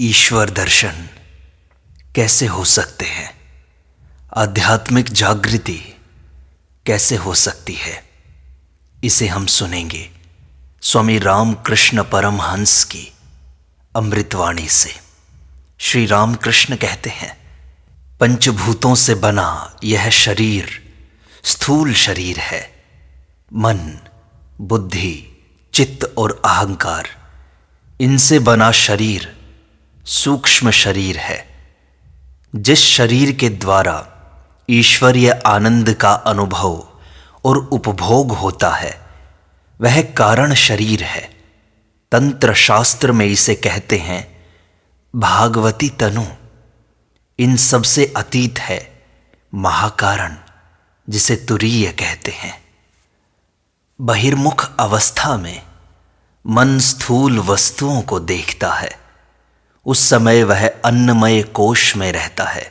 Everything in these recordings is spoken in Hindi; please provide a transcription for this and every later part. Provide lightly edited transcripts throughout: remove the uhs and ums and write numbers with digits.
ईश्वर दर्शन कैसे हो सकते हैं? आध्यात्मिक जागृति कैसे हो सकती है? इसे हम सुनेंगे स्वामी रामकृष्ण परमहंस की अमृतवाणी से। श्री रामकृष्ण कहते हैं, पंचभूतों से बना यह शरीर स्थूल शरीर है। मन, बुद्धि, चित्त और अहंकार, इनसे बना शरीर सूक्ष्म शरीर है। जिस शरीर के द्वारा ईश्वरीय आनंद का अनुभव और उपभोग होता है वह कारण शरीर है। तंत्र शास्त्र में इसे कहते हैं भागवती तनु। इन सब से अतीत है महाकारण, जिसे तुरीय कहते हैं। बहिर्मुख अवस्था में मन स्थूल वस्तुओं को देखता है। उस समय वह अन्नमय कोश में रहता है।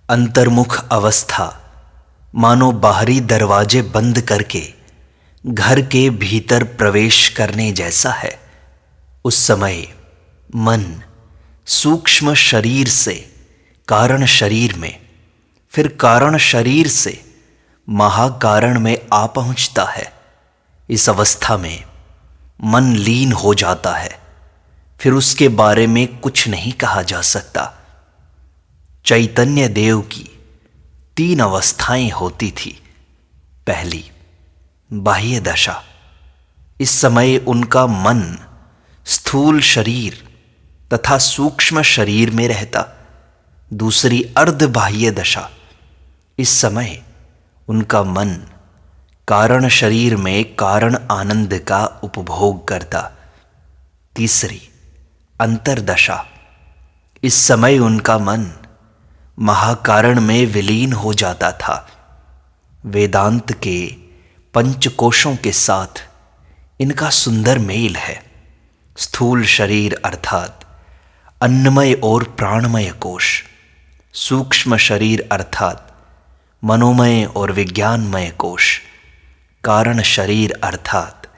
अंतर्मुख अवस्था मानो बाहरी दरवाजे बंद करके घर के भीतर प्रवेश करने जैसा है। उस समय मन सूक्ष्म शरीर से कारण शरीर में, फिर कारण शरीर से महाकारण में आ पहुंचता है। इस अवस्था में मन लीन हो जाता है। फिर उसके बारे में कुछ नहीं कहा जा सकता। चैतन्य देव की 3 अवस्थाएं होती थी। पहली, बाह्य दशा। इस समय उनका मन स्थूल शरीर तथा सूक्ष्म शरीर में रहता। दूसरी, अर्ध बाह्य दशा। इस समय उनका मन कारण शरीर में कारण आनंद का उपभोग करता। तीसरी, अंतर्दशा। इस समय उनका मन महाकारण में विलीन हो जाता था। वेदांत के पंचकोशों के साथ इनका सुंदर मेल है। स्थूल शरीर अर्थात अन्नमय और प्राणमय कोश, सूक्ष्म शरीर अर्थात मनोमय और विज्ञानमय कोश, कारण शरीर अर्थात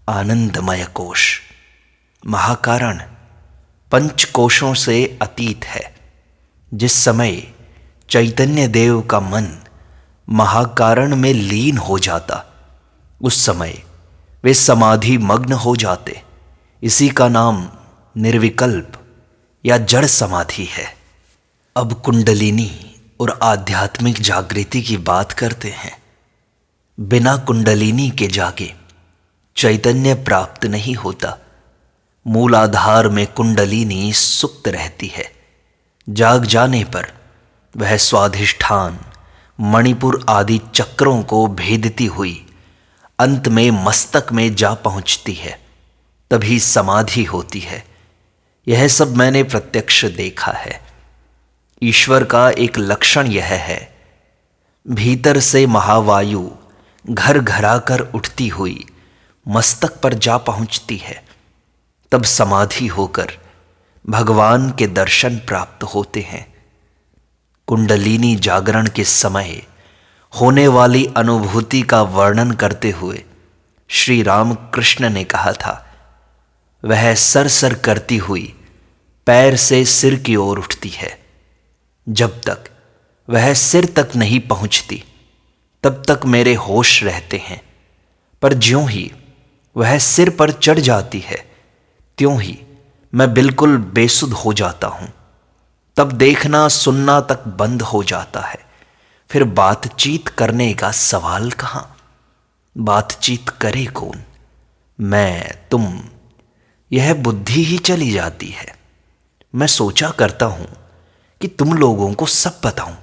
आनंदमय कोश। महाकारण पंचकोशों से अतीत है। जिस समय चैतन्य देव का मन महाकारण में लीन हो जाता, उस समय वे समाधि मग्न हो जाते। इसी का नाम निर्विकल्प या जड़ समाधि है। अब कुंडलिनी और आध्यात्मिक जागृति की बात करते हैं। बिना कुंडलिनी के जागे चैतन्य प्राप्त नहीं होता। मूलाधार में कुंडलिनी सुप्त रहती है। जाग जाने पर वह स्वाधिष्ठान, मणिपुर आदि चक्रों को भेदती हुई अंत में मस्तक में जा पहुंचती है। तभी समाधि होती है। यह सब मैंने प्रत्यक्ष देखा है। ईश्वर का एक लक्षण यह है, भीतर से महावायु घर घरा कर उठती हुई मस्तक पर जा पहुंचती है। तब समाधि होकर भगवान के दर्शन प्राप्त होते हैं। कुंडलिनी जागरण के समय होने वाली अनुभूति का वर्णन करते हुए श्री रामकृष्ण ने कहा था, वह सरसर करती हुई पैर से सिर की ओर उठती है। जब तक वह सिर तक नहीं पहुंचती तब तक मेरे होश रहते हैं, पर ज्यों ही वह सिर पर चढ़ जाती है त्यों ही मैं बिल्कुल बेसुध हो जाता हूं। तब देखना सुनना तक बंद हो जाता है। फिर बातचीत करने का सवाल कहां? बातचीत करे कौन? मैं, तुम, यह बुद्धि ही चली जाती है। मैं सोचा करता हूं कि तुम लोगों को सब बताऊं।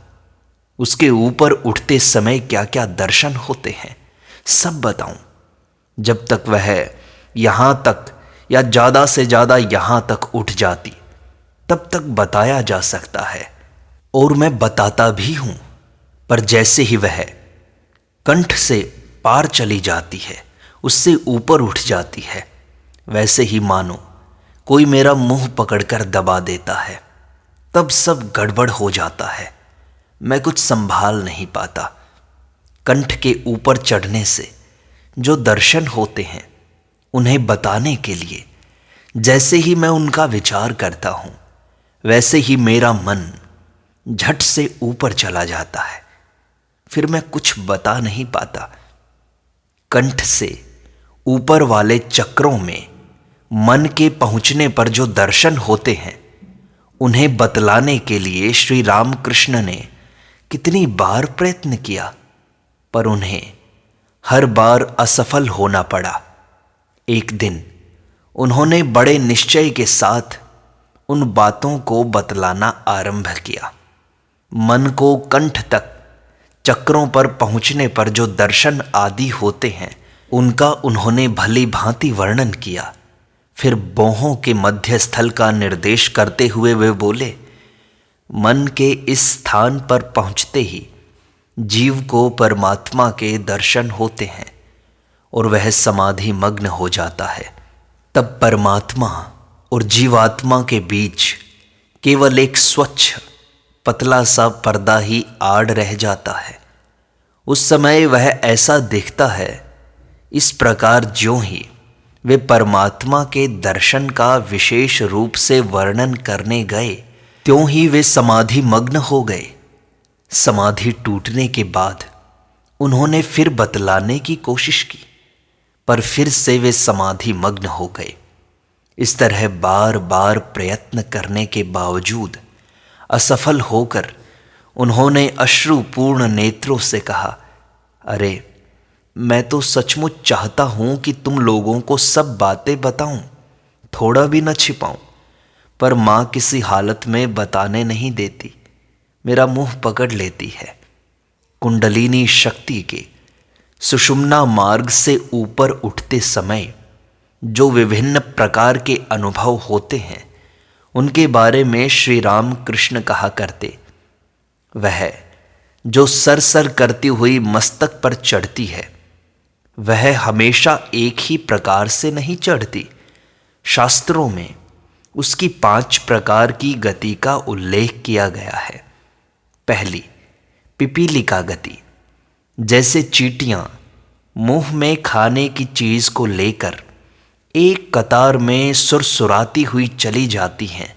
उसके ऊपर उठते समय क्या क्या दर्शन होते हैं सब बताऊं। जब तक वह यहां तक या ज़्यादा से ज़्यादा यहाँ तक उठ जाती तब तक बताया जा सकता है, और मैं बताता भी हूँ। पर जैसे ही वह कंठ से पार चली जाती है, उससे ऊपर उठ जाती है, वैसे ही मानो कोई मेरा मुंह पकड़कर दबा देता है। तब सब गड़बड़ हो जाता है। मैं कुछ संभाल नहीं पाता। कंठ के ऊपर चढ़ने से जो दर्शन होते हैं उन्हें बताने के लिए जैसे ही मैं उनका विचार करता हूं, वैसे ही मेरा मन झट से ऊपर चला जाता है। फिर मैं कुछ बता नहीं पाता। कंठ से ऊपर वाले चक्रों में मन के पहुंचने पर जो दर्शन होते हैं, उन्हें बतलाने के लिए श्री रामकृष्ण ने कितनी बार प्रयत्न किया, पर उन्हें हर बार असफल होना पड़ा। एक दिन उन्होंने बड़े निश्चय के साथ उन बातों को बतलाना आरंभ किया। मन को कंठ तक चक्रों पर पहुंचने पर जो दर्शन आदि होते हैं, उनका उन्होंने भली भांति वर्णन किया। फिर बाहों के मध्य स्थल का निर्देश करते हुए वे बोले, मन के इस स्थान पर पहुंचते ही जीव को परमात्मा के दर्शन होते हैं और वह समाधि मग्न हो जाता है। तब परमात्मा और जीवात्मा के बीच केवल एक स्वच्छ पतला सा पर्दा ही आड़ रह जाता है। उस समय वह ऐसा दिखता है इस प्रकार ज्यों ही वे परमात्मा के दर्शन का विशेष रूप से वर्णन करने गए, त्यों ही वे समाधि मग्न हो गए। समाधि टूटने के बाद उन्होंने फिर बतलाने की कोशिश की, पर फिर से वे समाधि मग्न हो गए। इस तरह बार बार प्रयत्न करने के बावजूद असफल होकर उन्होंने अश्रुपूर्ण नेत्रों से कहा, अरे मैं तो सचमुच चाहता हूं कि तुम लोगों को सब बातें बताऊं, थोड़ा भी न छिपाऊं, पर मां किसी हालत में बताने नहीं देती, मेरा मुंह पकड़ लेती है। कुंडलिनी शक्ति के सुषुम्ना मार्ग से ऊपर उठते समय जो विभिन्न प्रकार के अनुभव होते हैं, उनके बारे में श्री राम कृष्ण कहा करते, वह जो सरसर करती हुई मस्तक पर चढ़ती है, वह हमेशा एक ही प्रकार से नहीं चढ़ती। शास्त्रों में उसकी 5 प्रकार की गति का उल्लेख किया गया है। पहली, पिपीलिका गति, जैसे चींटियां मुंह में खाने की चीज को लेकर एक कतार में सुरसुराती हुई चली जाती हैं,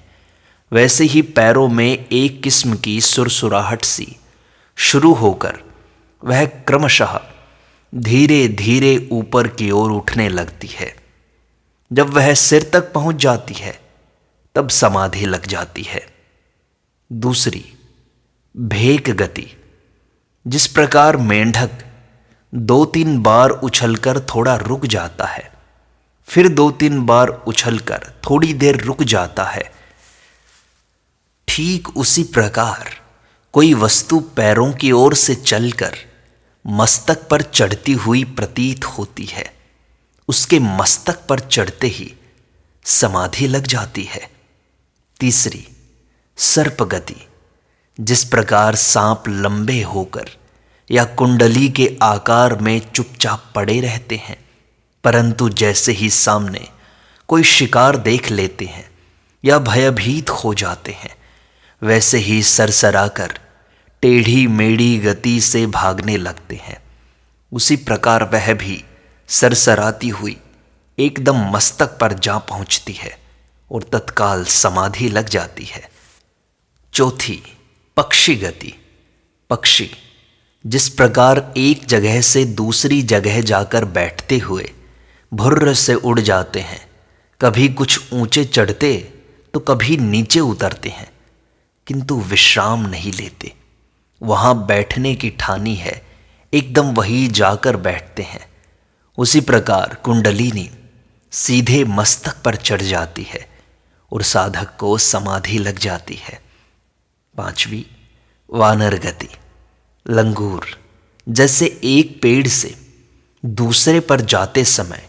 वैसे ही पैरों में एक किस्म की सुरसुराहट सी शुरू होकर वह क्रमशः धीरे धीरे ऊपर की ओर उठने लगती है। जब वह सिर तक पहुंच जाती है, तब समाधि लग जाती है। दूसरी, भेक गति, जिस प्रकार मेंढक 2-3 बार उछलकर थोड़ा रुक जाता है, फिर 2-3 बार उछलकर थोड़ी देर रुक जाता है, ठीक उसी प्रकार कोई वस्तु पैरों की ओर से चलकर मस्तक पर चढ़ती हुई प्रतीत होती है। उसके मस्तक पर चढ़ते ही समाधि लग जाती है। तीसरी, सर्प गति, जिस प्रकार सांप लंबे होकर या कुंडली के आकार में चुपचाप पड़े रहते हैं, परंतु जैसे ही सामने कोई शिकार देख लेते हैं या भयभीत हो जाते हैं, वैसे ही सरसराकर टेढ़ी मेढ़ी गति से भागने लगते हैं। उसी प्रकार वह भी सरसराती हुई एकदम मस्तक पर जा पहुंचती है और तत्काल समाधि लग जाती है। चौथी, पक्षी गति, पक्षी जिस प्रकार एक जगह से दूसरी जगह जाकर बैठते हुए भुर्र से उड़ जाते हैं, कभी कुछ ऊंचे चढ़ते तो कभी नीचे उतरते हैं, किंतु विश्राम नहीं लेते। वहां बैठने की ठानी है, एकदम वही जाकर बैठते हैं। उसी प्रकार कुंडलिनी सीधे मस्तक पर चढ़ जाती है और साधक को समाधि लग जाती है। पांचवी, वानर गति, लंगूर जैसे एक पेड़ से दूसरे पर जाते समय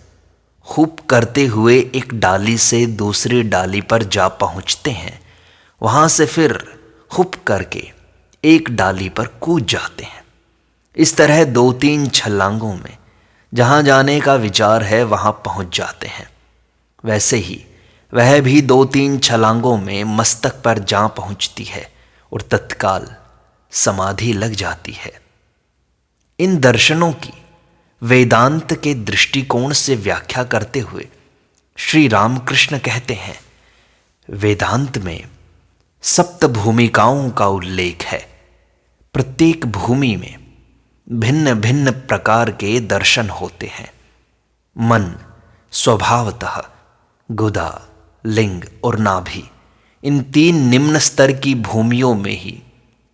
हुप करते हुए एक डाली से दूसरी डाली पर जा पहुंचते हैं, वहां से फिर हुप करके एक डाली पर कूद जाते हैं। इस तरह 2-3 छलांगों में जहां जाने का विचार है वहां पहुंच जाते हैं। वैसे ही वह भी 2-3 छलांगों में मस्तक पर जा पहुंचती है और तत्काल समाधि लग जाती है। इन दर्शनों की वेदांत के दृष्टिकोण से व्याख्या करते हुए श्री रामकृष्ण कहते हैं, वेदांत में सप्त भूमिकाओं का उल्लेख है। प्रत्येक भूमि में भिन्न भिन्न प्रकार के दर्शन होते हैं। मन स्वभावतः गुदा, लिंग और नाभि, इन 3 निम्न स्तर की भूमियों में ही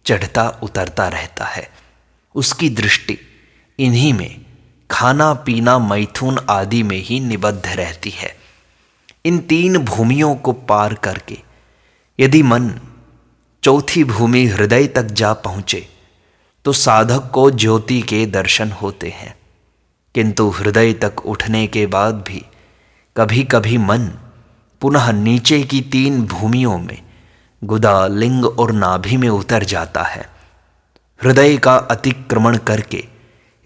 चढ़ता उतरता रहता है। उसकी दृष्टि इन्हीं में खाना पीना मैथुन आदि में ही निबद्ध रहती है। इन 3 भूमियों को पार करके यदि मन चौथी भूमि हृदय तक जा पहुँचे तो साधक को ज्योति के दर्शन होते हैं। किंतु हृदय तक उठने के बाद भी कभी कभी मन पुनः नीचे की 3 भूमियों में गुदा, लिंग और नाभि में उतर जाता है। हृदय का अतिक्रमण करके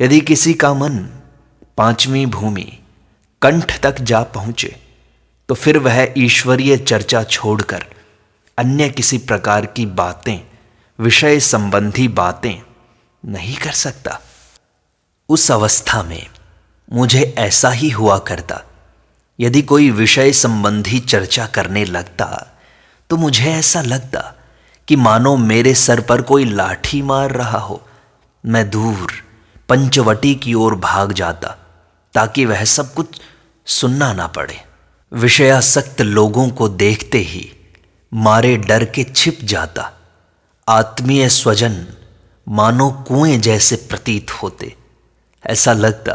यदि किसी का मन 5वीं भूमि कंठ तक जा पहुँचे तो फिर वह ईश्वरीय चर्चा छोड़कर अन्य किसी प्रकार की बातें, विषय संबंधी बातें नहीं कर सकता। उस अवस्था में मुझे ऐसा ही हुआ करता। यदि कोई विषय संबंधी चर्चा करने लगता तो मुझे ऐसा लगता कि मानो मेरे सर पर कोई लाठी मार रहा हो। मैं दूर पंचवटी की ओर भाग जाता ताकि वह सब कुछ सुनना ना पड़े। विषयासक्त लोगों को देखते ही मारे डर के छिप जाता। आत्मीय स्वजन मानो कुएं जैसे प्रतीत होते। ऐसा लगता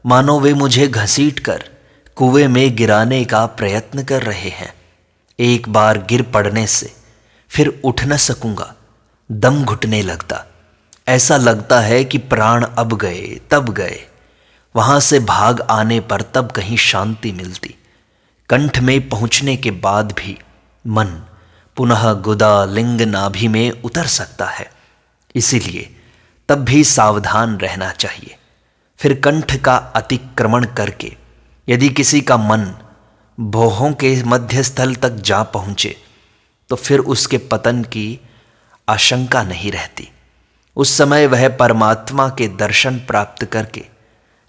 मानो वे मुझे घसीट कर कुएं में गिराने का प्रयत्न कर रहे हैं। एक बार गिर पड़ने से फिर उठ न सकूंगा, दम घुटने लगता। ऐसा लगता है कि प्राण अब गए तब गए। वहां से भाग आने पर तब कहीं शांति मिलती। कंठ में पहुंचने के बाद भी मन पुनः गुदा, लिंग, नाभि में उतर सकता है। इसीलिए तब भी सावधान रहना चाहिए। फिर कंठ का अतिक्रमण करके यदि किसी का मन भौहों के मध्य स्थल तक जा पहुँचे तो फिर उसके पतन की आशंका नहीं रहती। उस समय वह परमात्मा के दर्शन प्राप्त करके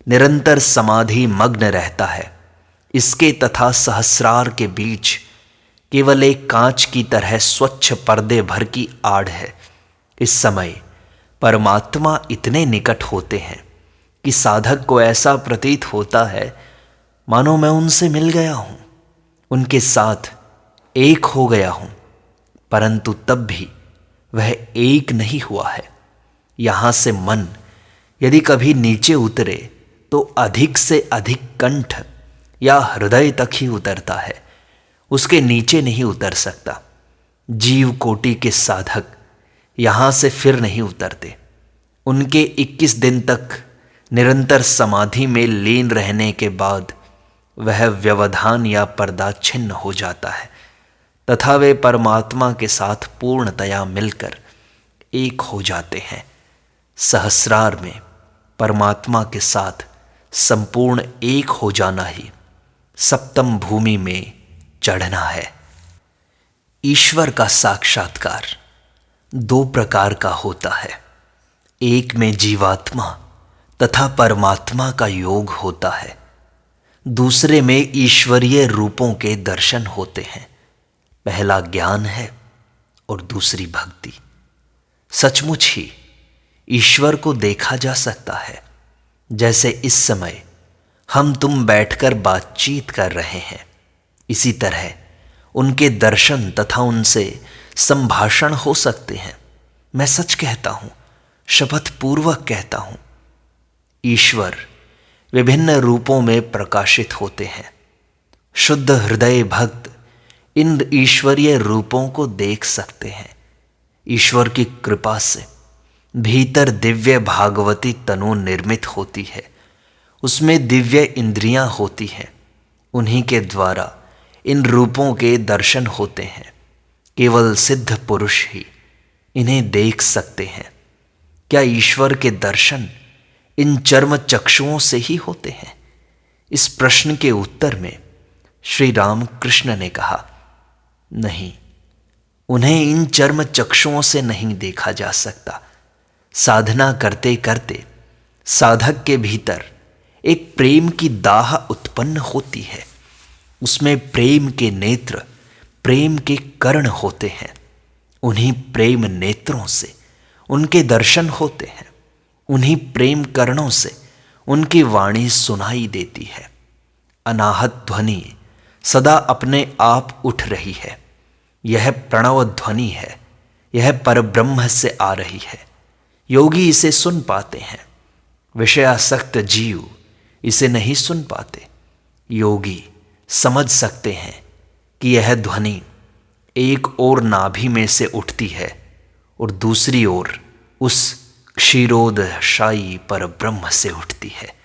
निरंतर समाधि मग्न रहता है। इसके तथा सहस्रार के बीच केवल एक कांच की तरह स्वच्छ पर्दे भर की आड़ है। इस समय परमात्मा इतने निकट होते हैं कि साधक को ऐसा प्रतीत होता है मानो मैं उनसे मिल गया हूँ, उनके साथ एक हो गया हूँ। परंतु तब भी वह एक नहीं हुआ है। यहाँ से मन यदि कभी नीचे उतरे तो अधिक से अधिक कंठ या हृदय तक ही उतरता है, उसके नीचे नहीं उतर सकता। जीव कोटि के साधक यहाँ से फिर नहीं उतरते। उनके 21 दिन तक निरंतर समाधि में लीन रहने के बाद वह व्यवधान या पर्दा छिन्न हो जाता है तथा वे परमात्मा के साथ पूर्णतया मिलकर एक हो जाते हैं। सहस्रार में परमात्मा के साथ संपूर्ण एक हो जाना ही सप्तम भूमि में चढ़ना है। ईश्वर का साक्षात्कार 2 प्रकार का होता है। एक में जीवात्मा तथा परमात्मा का योग होता है, दूसरे में ईश्वरीय रूपों के दर्शन होते हैं। पहला ज्ञान है और दूसरी भक्ति। सचमुच ही ईश्वर को देखा जा सकता है। जैसे इस समय हम तुम बैठकर बातचीत कर रहे हैं, इसी तरह उनके दर्शन तथा उनसे संभाषण हो सकते हैं। मैं सच कहता हूं, शपथ पूर्वक कहता हूं, ईश्वर विभिन्न रूपों में प्रकाशित होते हैं। शुद्ध हृदय भक्त इन ईश्वरीय रूपों को देख सकते हैं। ईश्वर की कृपा से भीतर दिव्य भागवती तनु निर्मित होती है, उसमें दिव्य इंद्रियां होती हैं। उन्हीं के द्वारा इन रूपों के दर्शन होते हैं। केवल सिद्ध पुरुष ही इन्हें देख सकते हैं। क्या ईश्वर के दर्शन इन चर्म चक्षुओं से ही होते हैं? इस प्रश्न के उत्तर में श्री राम कृष्ण ने कहा, नहीं, उन्हें इन चर्म चक्षुओं से नहीं देखा जा सकता। साधना करते करते साधक के भीतर एक प्रेम की दाह उत्पन्न होती है। उसमें प्रेम के नेत्र, प्रेम के कर्ण होते हैं। उन्हीं प्रेम नेत्रों से उनके दर्शन होते हैं, उन्हीं प्रेम कर्णों से उनकी वाणी सुनाई देती है। अनाहत ध्वनि सदा अपने आप उठ रही है। यह प्रणव ध्वनि है, यह परब्रह्म से आ रही है। योगी इसे सुन पाते हैं, विषयासक्त जीव इसे नहीं सुन पाते। योगी समझ सकते हैं कि यह ध्वनि एक ओर नाभि में से उठती है और दूसरी ओर उस क्षीरोदशायी परब्रह्म से उठती है।